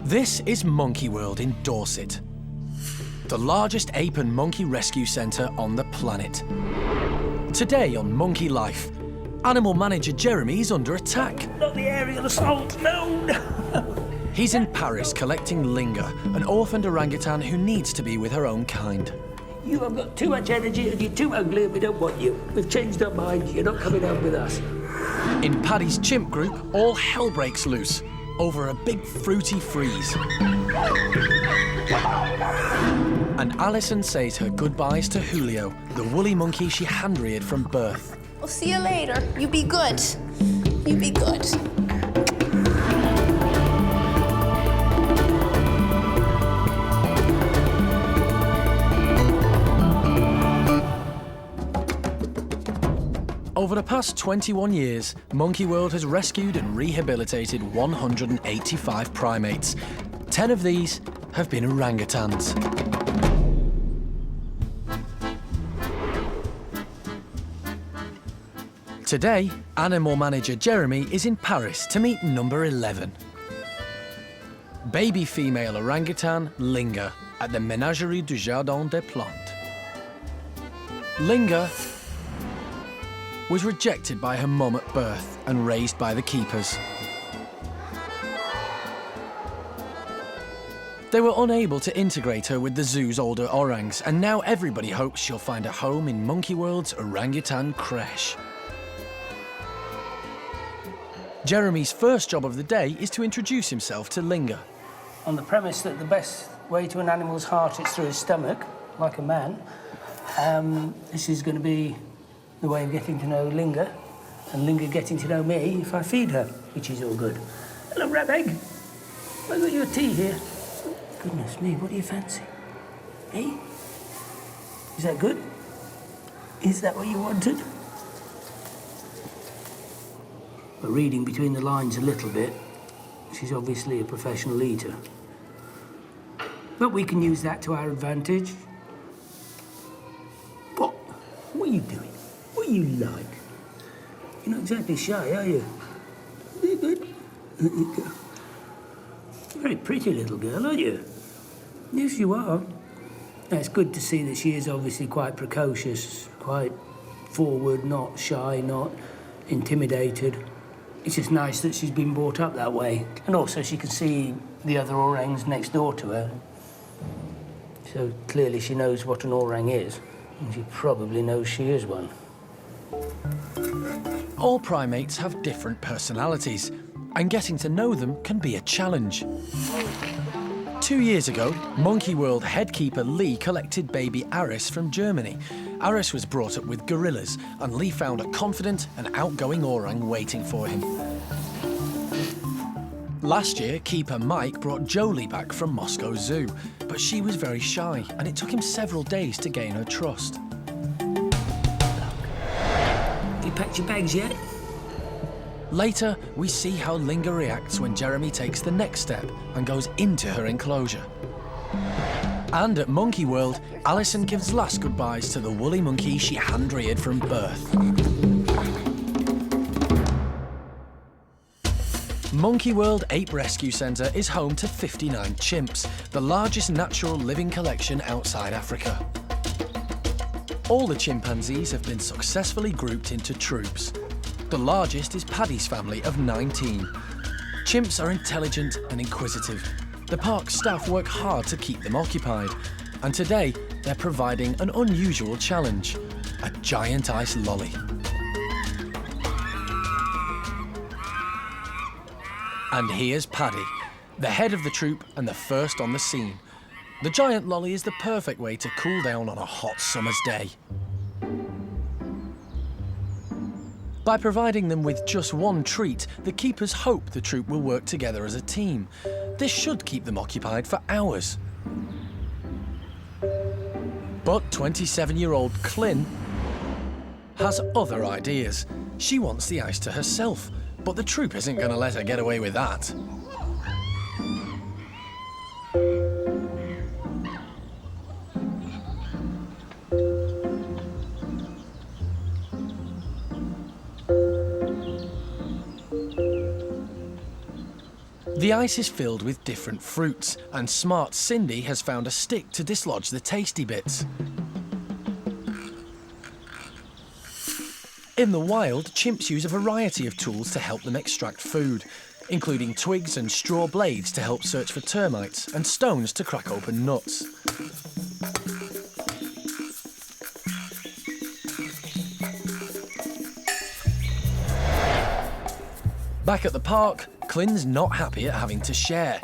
This is Monkey World in Dorset, the largest ape and monkey rescue centre on the planet. Today on Monkey Life, animal manager Jeremy is under attack. Not the aerial assault, no! He's in Paris collecting Linger, an orphaned orangutan who needs to be with her own kind. You have got too much energy and you're too ugly and we don't want you. We've changed our mind, you're not coming out with us. In Paddy's chimp group, all hell breaks loose over a big fruity freeze. And Alison says her goodbyes to Julio, the woolly monkey she hand-reared from birth. I'll see you later. You be good. You be good. Over the past 21 years, Monkey World has rescued and rehabilitated 185 primates. 10 of these have been orangutans. Today, animal manager Jeremy is in Paris to meet number 11. Baby female orangutan Linger at the Menagerie du Jardin des Plantes. Linger was rejected by her mum at birth and raised by the keepers. They were unable to integrate her with the zoo's older orangs, and now everybody hopes she'll find a home in Monkey World's orangutan creche. Jeremy's first job of the day is to introduce himself to Linger. On the premise that the best way to an animal's heart is through his stomach, like a man, this is going to be the way of getting to know Linger, and Linger getting to know me if I feed her, which is all good. Hello, Rabbeg. I've got your tea here. Goodness me, what do you fancy? Eh? Is that good? Is that what you wanted? But reading between the lines a little bit, she's obviously a professional eater. But we can use that to our advantage. What? What are you doing? What are you like? You're not exactly shy, are you? Are you good? There you go. Very pretty little girl, aren't you? Yes, you are. Now, it's good to see that she is obviously quite precocious, quite forward, not shy, not intimidated. It's just nice that she's been brought up that way. And also she can see the other orangs next door to her. So clearly she knows what an orang is, and she probably knows she is one. All primates have different personalities, and getting to know them can be a challenge. 2 years ago, Monkey World headkeeper Lee collected baby Aris from Germany. Aris was brought up with gorillas, and Lee found a confident and outgoing orang waiting for him. Last year, keeper Mike brought Jolie back from Moscow Zoo, but she was very shy, and it took him several days to gain her trust. Have you packed your bags yet? Later, we see how Linger reacts when Jeremy takes the next step and goes into her enclosure. And at Monkey World, Alison gives last goodbyes to the woolly monkey she hand-reared from birth. Monkey World Ape Rescue Centre is home to 59 chimps, the largest natural living collection outside Africa. All the chimpanzees have been successfully grouped into troops. The largest is Paddy's family of 19. Chimps are intelligent and inquisitive. The park staff work hard to keep them occupied, and today they're providing an unusual challenge, a giant ice lolly. And here's Paddy, the head of the troop and the first on the scene. The giant lolly is the perfect way to cool down on a hot summer's day. By providing them with just one treat, the keepers hope the troop will work together as a team. This should keep them occupied for hours. But 27-year-old Clin has other ideas. She wants the ice to herself, but the troop isn't going to let her get away with that. The ice is filled with different fruits, and smart Cindy has found a stick to dislodge the tasty bits. In the wild, chimps use a variety of tools to help them extract food, including twigs and straw blades to help search for termites and stones to crack open nuts. Back at the park, Clin's not happy at having to share.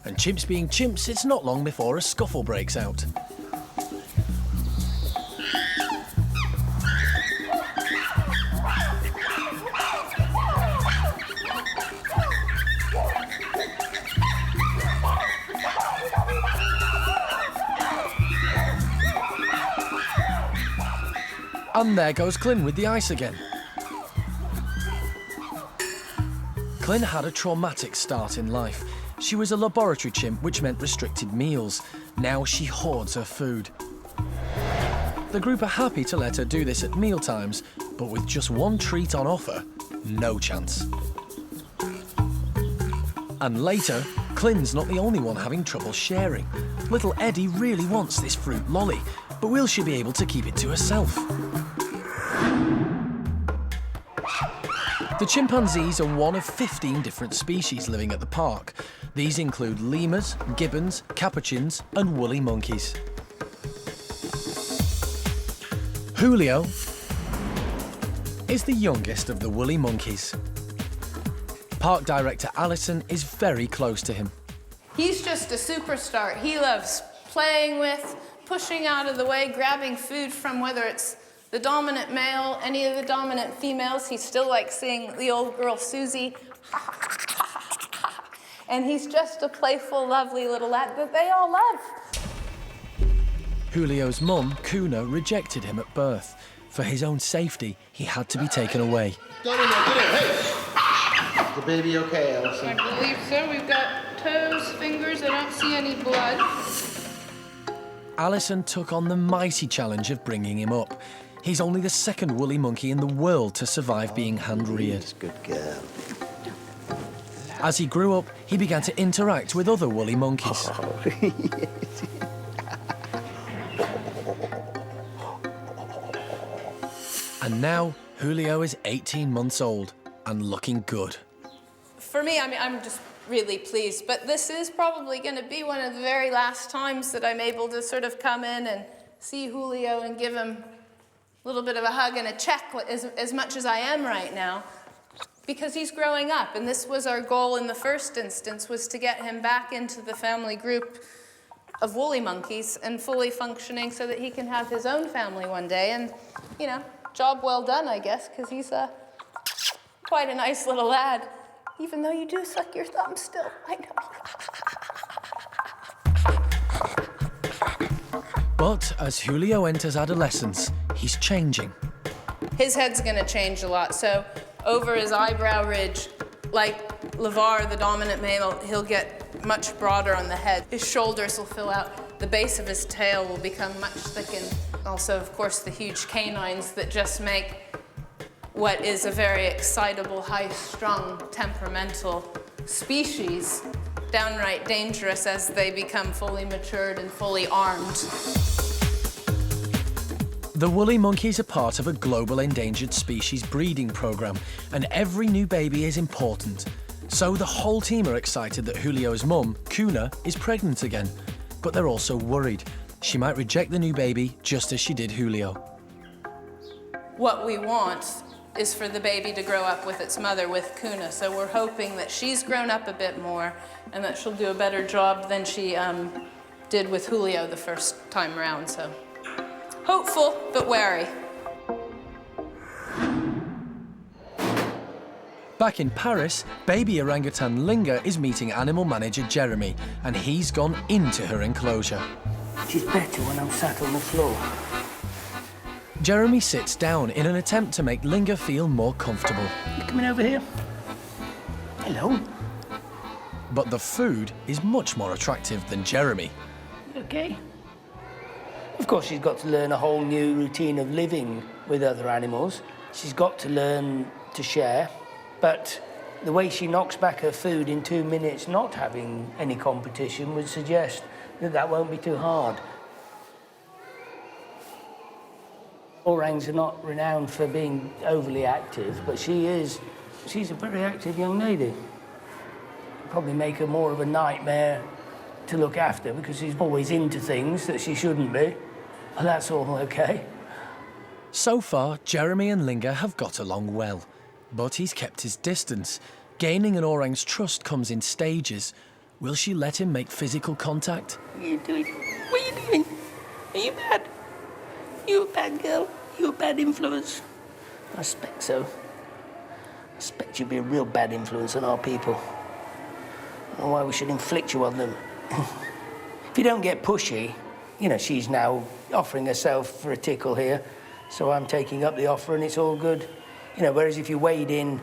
And chimps being chimps, it's not long before a scuffle breaks out. And there goes Clin with the ice again. Clin had a traumatic start in life. She was a laboratory chimp, which meant restricted meals. Now she hoards her food. The group are happy to let her do this at mealtimes, but with just one treat on offer, no chance. And later, Clin's not the only one having trouble sharing. Little Eddie really wants this fruit lolly, but will she be able to keep it to herself? The chimpanzees are one of 15 different species living at the park. These include lemurs, gibbons, capuchins, and woolly monkeys. Julio is the youngest of the woolly monkeys. Park director Alison is very close to him. He's just a superstar. He loves playing with, pushing out of the way, grabbing food from whether it's the dominant male, any of the dominant females. He still likes seeing the old girl Susie. And he's just a playful, lovely little lad that they all love. Julio's mum, Kuna, rejected him at birth. For his own safety, he had to be taken away. Get in there, hey! Is the baby okay, Alison? I believe so. We've got toes, fingers. I don't see any blood. Alison took on the mighty challenge of bringing him up. He's only the second woolly monkey in the world to survive being hand-reared. Good girl. As he grew up, he began to interact with other woolly monkeys. And now, Julio is 18 months old and looking good. For me, I'm just really pleased, but this is probably going to be one of the very last times that I'm able to sort of come in and see Julio and give him a little bit of a hug and a check as much as I am right now, because he's growing up, and this was our goal in the first instance, was to get him back into the family group of woolly monkeys and fully functioning so that he can have his own family one day. And, you know, job well done, I guess, because he's quite a nice little lad, even though you do suck your thumb still, I know. But as Julio enters adolescence, he's changing. His head's gonna change a lot, so over his eyebrow ridge, like LeVar, the dominant male, he'll get much broader on the head. His shoulders will fill out. The base of his tail will become much thickened. Also, of course, the huge canines that just make what is a very excitable, high-strung, temperamental species downright dangerous as they become fully matured and fully armed. The woolly monkeys are part of a global endangered species breeding program, and every new baby is important. So the whole team are excited that Julio's mum, Kuna, is pregnant again, but they're also worried. She might reject the new baby just as she did Julio. What we want is for the baby to grow up with its mother, with Kuna, so we're hoping that she's grown up a bit more and that she'll do a better job than she did with Julio the first time around, so. Hopeful, but wary. Back in Paris, baby orangutan Linger is meeting animal manager Jeremy, and he's gone into her enclosure. She's better when I'm sat on the floor. Jeremy sits down in an attempt to make Linger feel more comfortable. You coming over here? Hello. But the food is much more attractive than Jeremy. You okay? Of course, she's got to learn a whole new routine of living with other animals. She's got to learn to share, but The way she knocks back her food in 2 minutes, not having any competition, would suggest that that won't be too hard. Orangs are not renowned for being overly active, but she's a very active young lady. Probably make her more of a nightmare to look after because she's always into things that she shouldn't be. And that's all okay. So far, Jeremy and Linger have got along well, but he's kept his distance. Gaining an orang's trust comes in stages. Will she let him make physical contact? What are you doing? What are you doing? Are you bad? You a bad girl? You a bad influence? I suspect so. I suspect you'd be a real bad influence on our people. I don't know why we should inflict you on them. If you don't get pushy, you know, she's now offering herself for a tickle here, so I'm taking up the offer and it's all good. You know, whereas if you wade in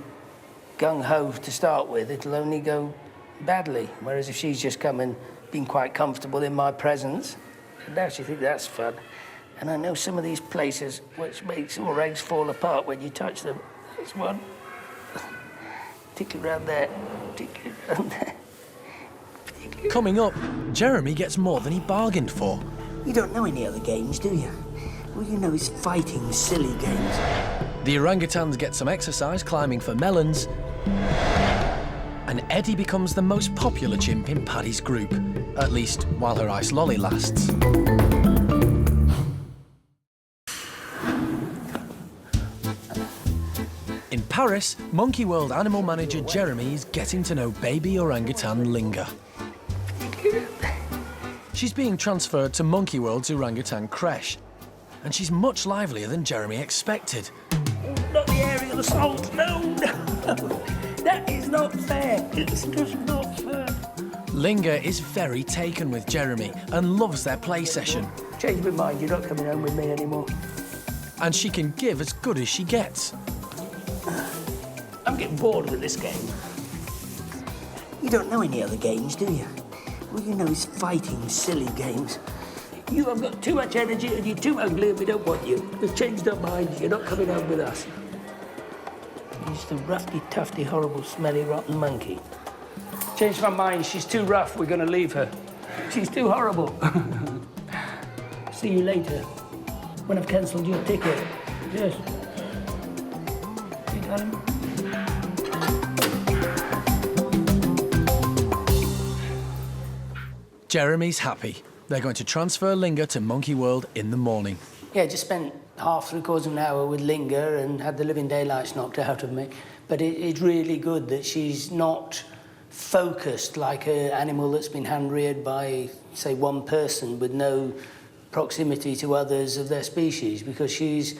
gung-ho to start with, it'll only go badly. Whereas if she's just come and been quite comfortable in my presence, I'd actually think that's fun. And I know some of these places which makes orangs fall apart when you touch them. There's one. Particularly around there. Particularly around there. Coming up, Jeremy gets more than he bargained for. You don't know any other games, do you? All you know is fighting silly games. The orangutans get some exercise climbing for melons, and Eddie becomes the most popular chimp in Paddy's group, at least while her ice lolly lasts. In Paris, Monkey World animal manager Jeremy is getting to know baby orangutan Linger. She's being transferred to Monkey World's orangutan creche, and she's much livelier than Jeremy expected. Not the aerial assault, no, no. That is not fair. It's just not fair. Linger is very taken with Jeremy and loves their play session. Change my mind, you're not coming home with me anymore. And she can give as good as she gets. I'm getting bored with this game. You don't know any other games, do you? All you know is fighting silly games. You have got too much energy and you're too ugly and we don't want you. We've changed our minds, you're not coming home with us. You're just a roughy, tufty, horrible, smelly, rotten monkey. Changed my mind, she's too rough, we're gonna leave her. She's too horrible. See you later, when I've cancelled your ticket. Yes. You got him? Jeremy's happy. They're going to transfer Linger to Monkey World in the morning. Yeah, just spent half, three-quarters of an hour with Linger and had the living daylights knocked out of me. But it's really good that she's not focused like an animal that's been hand-reared by, say, one person with no proximity to others of their species, because she's,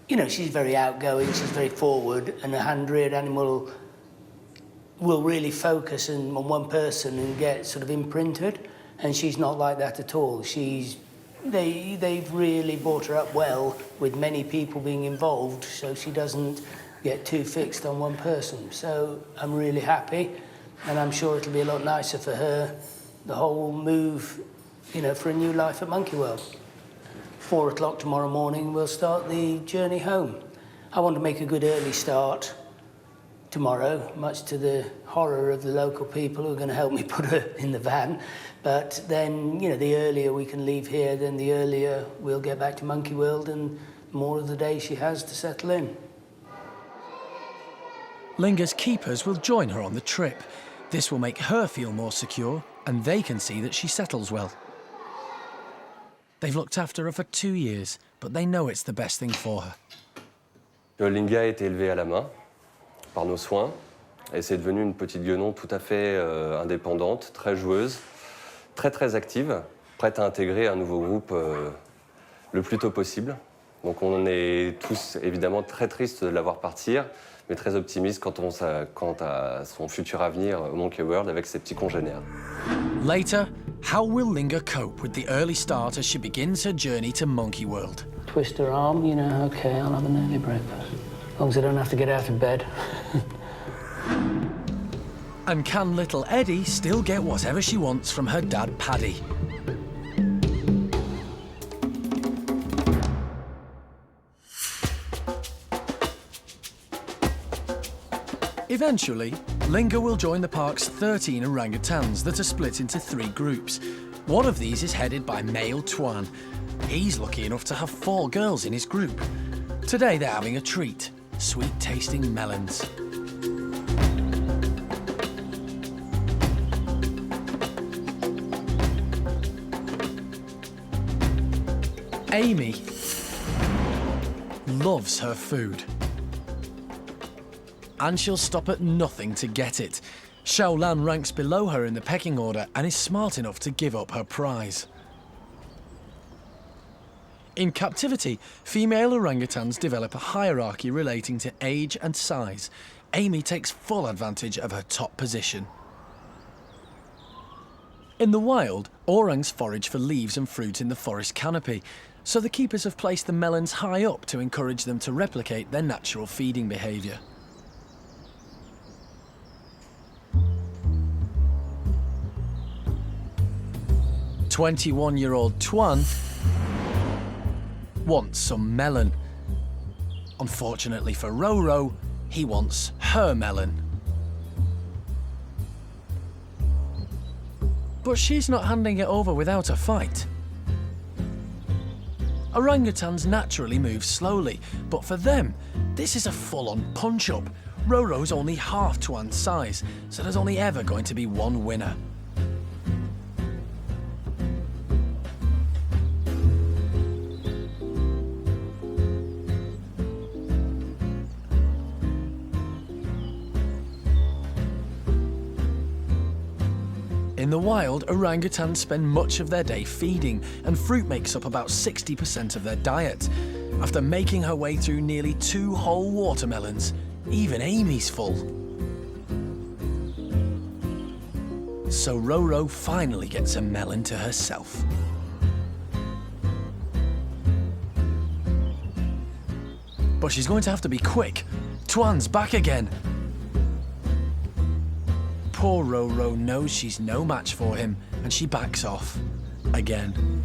you know, she's very outgoing, she's very forward, and a hand-reared animal will really focus on one person and get sort of imprinted, and she's not like that at all. They've really brought her up well with many people being involved, so she doesn't get too fixed on one person. So I'm really happy, and I'm sure it'll be a lot nicer for her, the whole move, you know, for a new life at Monkey World. 4 o'clock tomorrow morning, we'll start the journey home. I want to make a good early start tomorrow, much to the horror of the local people who are going to help me put her in the van. But then, you know, the earlier we can leave here, then the earlier we'll get back to Monkey World and more of the day she has to settle in. Linger's keepers will join her on the trip. This will make her feel more secure, and they can see that she settles well. They've looked after her for 2 years, but they know it's the best thing for her. Linger a été élevée à la main par nos soins, et c'est devenu une petite guenon tout à fait indépendante, très joueuse, très active, prête à intégrer un nouveau groupe le plus tôt possible. Donc on est tous évidemment très tristes de la voir partir, mais très optimistes quant à son futur avenir au Monkey World avec ses petits congénères. Later, how will Linger cope with the early start as she begins her journey to Monkey World? Twist her arm, you know, okay, I'll have an early breakfast. As long as I don't have to get out of bed. And can little Eddie still get whatever she wants from her dad, Paddy? If Eventually, Linger will join the park's 13 orangutans that are split into 3 groups. One of these is headed by male Tuan. He's lucky enough to have 4 girls in his group. Today they're having a treat, sweet-tasting melons. Amy loves her food. And she'll stop at nothing to get it. Showdown ranks below her in the pecking order and is smart enough to give up her prize. In captivity, female orangutans develop a hierarchy relating to age and size. Amy takes full advantage of her top position. In the wild, orangs forage for leaves and fruit in the forest canopy, so the keepers have placed the melons high up to encourage them to replicate their natural feeding behaviour. "21-year-old Tuan wants some melon. Unfortunately for Roro, he wants her melon. But she's not handing it over without a fight. Orangutans naturally move slowly, but for them, this is a full-on punch-up. Roro's only half Tuan's size, so there's only ever going to be one winner. In the wild, orangutans spend much of their day feeding, and fruit makes up about 60% of their diet. After making her way through nearly 2 whole watermelons, even Amy's full. So Roro finally gets a melon to herself. But she's going to have to be quick. Tuan's back again. Poor Roro knows she's no match for him, and she backs off. Again.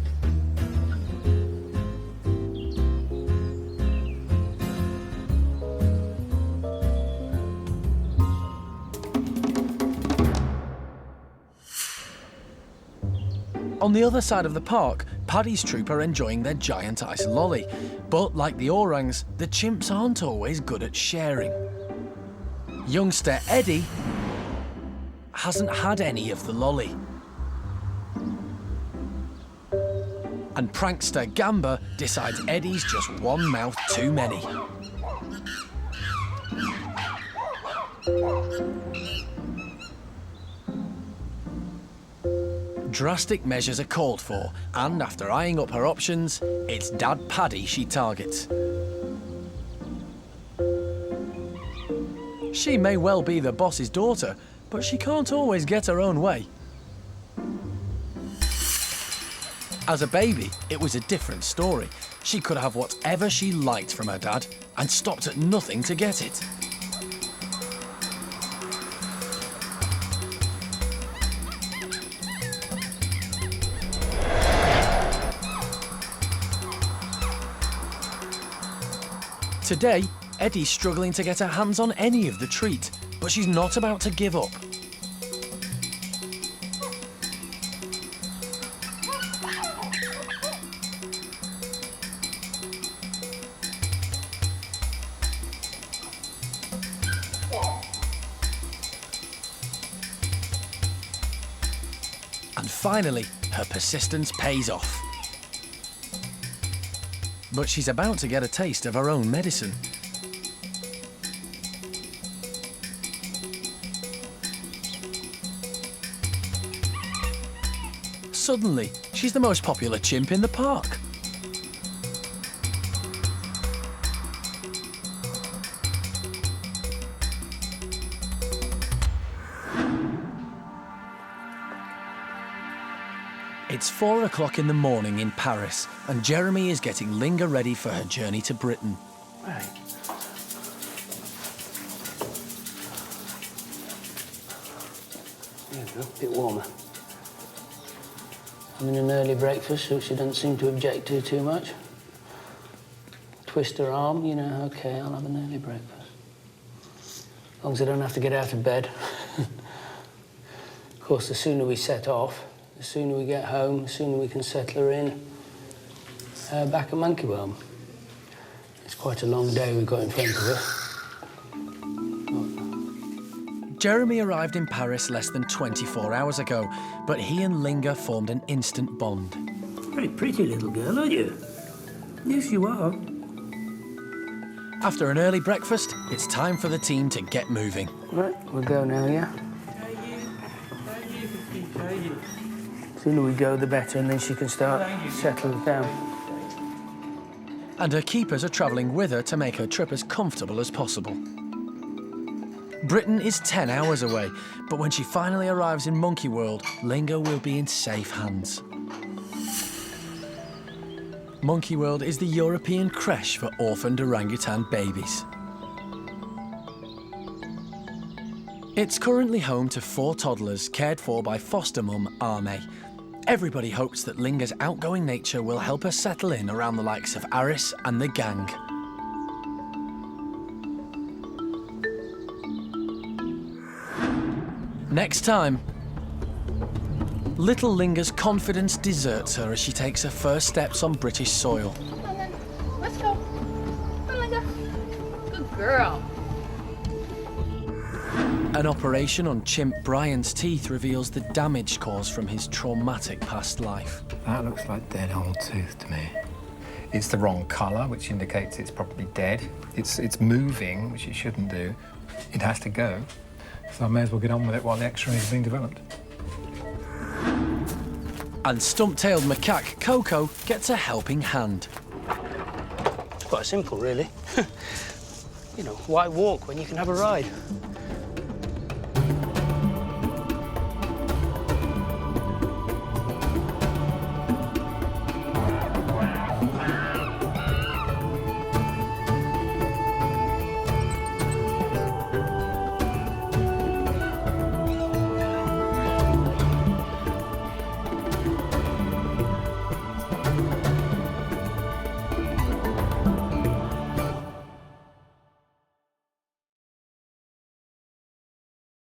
On the other side of the park, Paddy's troop are enjoying their giant ice lolly. But like the orangs, the chimps aren't always good at sharing. Youngster Eddie hasn't had any of the lolly. And prankster Gamba decides Eddie's just one mouth too many. Drastic measures are called for, and after eyeing up her options, it's Dad Paddy she targets. She may well be the boss's daughter, but she can't always get her own way. As a baby, it was a different story. She could have whatever she liked from her dad and stopped at nothing to get it. Today, Eddie's struggling to get her hands on any of the treat, but she's not about to give up. And finally, her persistence pays off. But she's about to get a taste of her own medicine. Suddenly, she's the most popular chimp in the park. It's 4 o'clock in the morning in Paris, and Jeremy is getting Linger ready for her journey to Britain. Right. There we go, a bit warmer. Having an early breakfast, so she doesn't seem to object to too much. Twist her arm, you know, okay, I'll have an early breakfast. As long as I don't have to get out of bed. Of course, the sooner we set off, the sooner we get home, the sooner we can settle her in back at Monkey World. It's quite a long day we've got in front of us. Jeremy arrived in Paris less than 24 hours ago, but he and Linger formed an instant bond. Very pretty little girl, aren't you? Yes, you are. After an early breakfast, it's time for the team to get moving. Right, we'll go now, yeah? The sooner we go, the better, and then she can start settling down. And her keepers are travelling with her to make her trip as comfortable as possible. Britain is 10 hours away, but when she finally arrives in Monkey World, Linger will be in safe hands. Monkey World is the European creche for orphaned orangutan babies. It's currently home to 4 toddlers cared for by foster mum Arme. Everybody hopes that Linger's outgoing nature will help her settle in around the likes of Aris and the gang. Next time, little Linger's confidence deserts her as she takes her first steps on British soil. Come on then. Let's go. Come on, Linger. Good girl. An operation on Chimp Brian's teeth reveals the damage caused from his traumatic past life. That looks like dead old tooth to me. It's the wrong colour, which indicates it's probably dead. It's moving, which it shouldn't do. It has to go. So I may as well get on with it while the X-rays are being developed. And stump-tailed macaque Coco gets a helping hand. It's quite simple, really. You know, why walk when you can have a ride?